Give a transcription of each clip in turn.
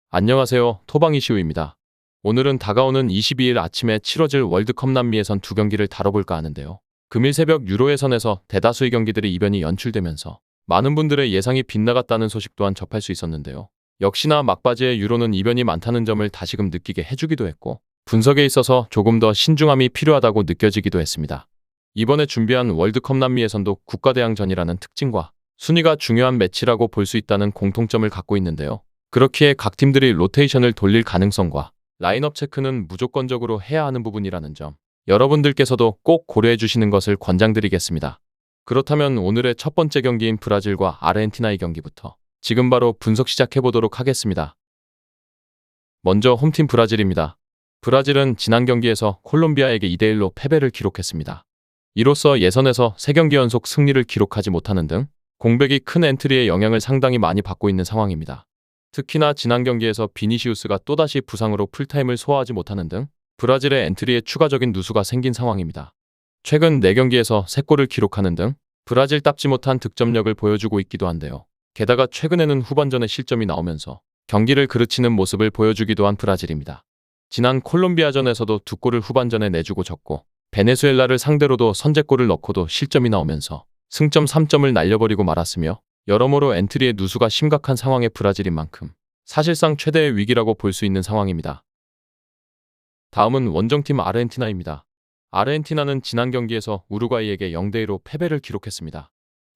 안녕하세요. 토방이시우입니다. 오늘은 다가오는 22일 아침에 치러질 월드컵 남미 예선 두 경기를 다뤄볼까 하는데요. 금일 새벽 유로 예선에서 대다수의 경기들이 이변이 연출되면서 많은 분들의 예상이 빗나갔다는 소식 또한 접할 수 있었는데요. 역시나 막바지에 유로는 이변이 많다는 점을 다시금 느끼게 해주기도 했고 분석에 있어서 조금 더 신중함이 필요하다고 느껴지기도 했습니다. 이번에 준비한 월드컵 남미 예선도 국가대항전이라는 특징과 순위가 중요한 매치라고 볼 수 있다는 공통점을 갖고 있는데요. 그렇기에 각 팀들이 로테이션을 돌릴 가능성과 라인업 체크는 무조건적으로 해야 하는 부분이라는 점, 여러분들께서도 꼭 고려해 주시는 것을 권장드리겠습니다. 그렇다면 오늘의 첫 번째 경기인 브라질과 아르헨티나의 경기부터 지금 바로 분석 시작해 보도록 하겠습니다. 먼저 홈팀 브라질입니다. 브라질은 지난 경기에서 콜롬비아에게 2대1로 패배를 기록했습니다. 이로써 예선에서 3경기 연속 승리를 기록하지 못하는 등 공백이 큰 엔트리의 영향을 상당히 많이 받고 있는 상황입니다. 특히나 지난 경기에서 비니시우스가 또다시 부상으로 풀타임을 소화하지 못하는 등 브라질의 엔트리에 추가적인 누수가 생긴 상황입니다. 최근 4경기에서 3골을 기록하는 등 브라질답지 못한 득점력을 보여주고 있기도 한데요. 게다가 최근에는 후반전에 실점이 나오면서 경기를 그르치는 모습을 보여주기도 한 브라질입니다. 지난 콜롬비아전에서도 2골을 후반전에 내주고 졌고 베네수엘라를 상대로도 선제골을 넣고도 실점이 나오면서 승점 3점을 날려버리고 말았으며 여러모로 엔트리의 누수가 심각한 상황의 브라질인 만큼 사실상 최대의 위기라고 볼 수 있는 상황입니다. 다음은 원정팀 아르헨티나입니다. 아르헨티나는 지난 경기에서 우루과이에게 0대2로 패배를 기록했습니다.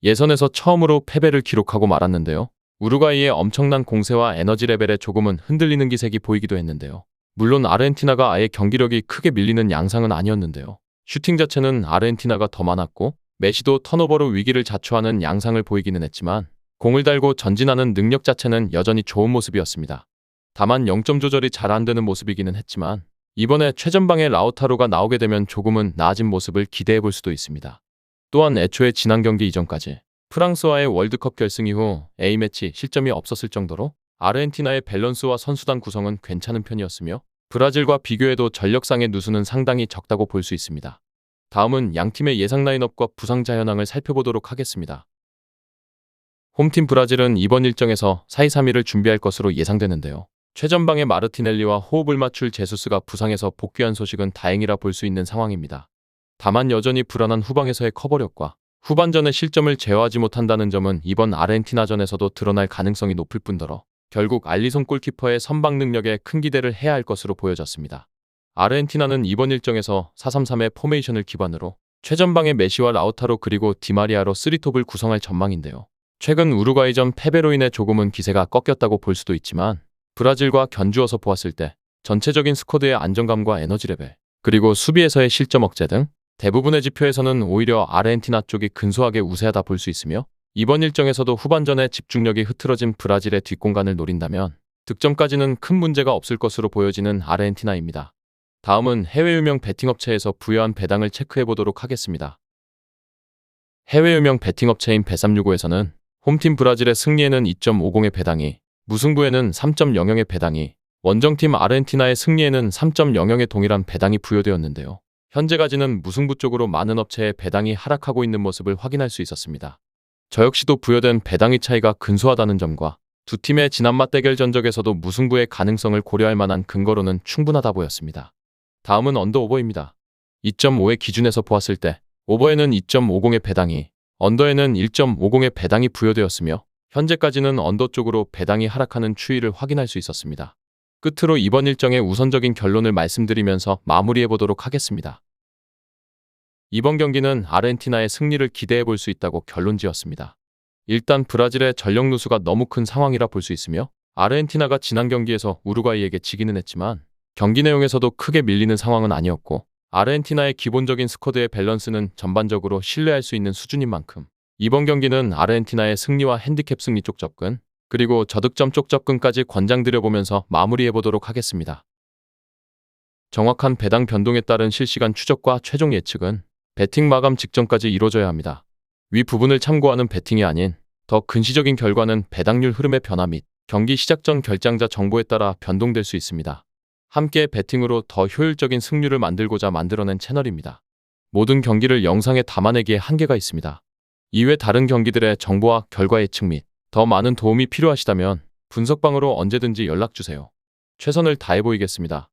예선에서 처음으로 패배를 기록하고 말았는데요. 우루과이의 엄청난 공세와 에너지 레벨에 조금은 흔들리는 기색이 보이기도 했는데요. 물론 아르헨티나가 아예 경기력이 크게 밀리는 양상은 아니었는데요. 슈팅 자체는 아르헨티나가 더 많았고 메시도 턴오버로 위기를 자초하는 양상을 보이기는 했지만 공을 달고 전진하는 능력 자체는 여전히 좋은 모습이었습니다. 다만 0점 조절이 잘 안되는 모습이기는 했지만 이번에 최전방에 라우타로가 나오게 되면 조금은 나아진 모습을 기대해 볼 수도 있습니다. 또한 애초에 지난 경기 이전까지 프랑스와의 월드컵 결승 이후 A매치 실점이 없었을 정도로 아르헨티나의 밸런스와 선수단 구성은 괜찮은 편이었으며 브라질과 비교해도 전력상의 누수는 상당히 적다고 볼 수 있습니다. 다음은 양팀의 예상 라인업과 부상자 현황을 살펴보도록 하겠습니다. 홈팀 브라질은 이번 일정에서 4-2-3-1을 준비할 것으로 예상되는데요. 최전방의 마르티넬리와 호흡을 맞출 제수스가 부상에서 복귀한 소식은 다행이라 볼 수 있는 상황입니다. 다만 여전히 불안한 후방에서의 커버력과 후반전에 실점을 제어하지 못한다는 점은 이번 아르헨티나전에서도 드러날 가능성이 높을 뿐더러 결국 알리송 골키퍼의 선방 능력에 큰 기대를 해야 할 것으로 보여졌습니다. 아르헨티나는 이번 일정에서 4-3-3의 포메이션을 기반으로 최전방의 메시와 라우타로 그리고 디마리아로 3톱을 구성할 전망인데요. 최근 우루과이전 패배로 인해 조금은 기세가 꺾였다고 볼 수도 있지만 브라질과 견주어서 보았을 때 전체적인 스쿼드의 안정감과 에너지 레벨 그리고 수비에서의 실점 억제 등 대부분의 지표에서는 오히려 아르헨티나 쪽이 근소하게 우세하다 볼 수 있으며 이번 일정에서도 후반전에 집중력이 흐트러진 브라질의 뒷공간을 노린다면 득점까지는 큰 문제가 없을 것으로 보여지는 아르헨티나입니다. 다음은 해외 유명 베팅업체에서 부여한 배당을 체크해보도록 하겠습니다. 해외 유명 베팅업체인 bet365에서는 홈팀 브라질의 승리에는 2.50의 배당이, 무승부에는 3.00의 배당이, 원정팀 아르헨티나의 승리에는 3.00의 동일한 배당이 부여되었는데요. 현재까지는 무승부 쪽으로 많은 업체의 배당이 하락하고 있는 모습을 확인할 수 있었습니다. 저 역시도 부여된 배당의 차이가 근소하다는 점과 두 팀의 지난 맞대결 전적에서도 무승부의 가능성을 고려할 만한 근거로는 충분하다 보였습니다. 다음은 언더오버입니다. 2.5의 기준에서 보았을 때 오버에는 2.50의 배당이, 언더에는 1.50의 배당이 부여되었으며 현재까지는 언더 쪽으로 배당이 하락하는 추이를 확인할 수 있었습니다. 끝으로 이번 일정의 우선적인 결론을 말씀드리면서 마무리해보도록 하겠습니다. 이번 경기는 아르헨티나의 승리를 기대해 볼 수 있다고 결론지었습니다. 일단 브라질의 전력 누수가 너무 큰 상황이라 볼 수 있으며 아르헨티나가 지난 경기에서 우루과이에게 지기는 했지만 경기 내용에서도 크게 밀리는 상황은 아니었고 아르헨티나의 기본적인 스쿼드의 밸런스는 전반적으로 신뢰할 수 있는 수준인 만큼 이번 경기는 아르헨티나의 승리와 핸디캡 승리 쪽 접근 그리고 저득점 쪽 접근까지 권장드려보면서 마무리해보도록 하겠습니다. 정확한 배당 변동에 따른 실시간 추적과 최종 예측은 배팅 마감 직전까지 이루어져야 합니다. 위 부분을 참고하는 배팅이 아닌 더 근시적인 결과는 배당률 흐름의 변화 및 경기 시작 전 결장자 정보에 따라 변동될 수 있습니다. 함께 배팅으로 더 효율적인 승률을 만들고자 만들어낸 채널입니다. 모든 경기를 영상에 담아내기에 한계가 있습니다. 이외 다른 경기들의 정보와 결과 예측 및 더 많은 도움이 필요하시다면 분석방으로 언제든지 연락 주세요. 최선을 다해 보이겠습니다.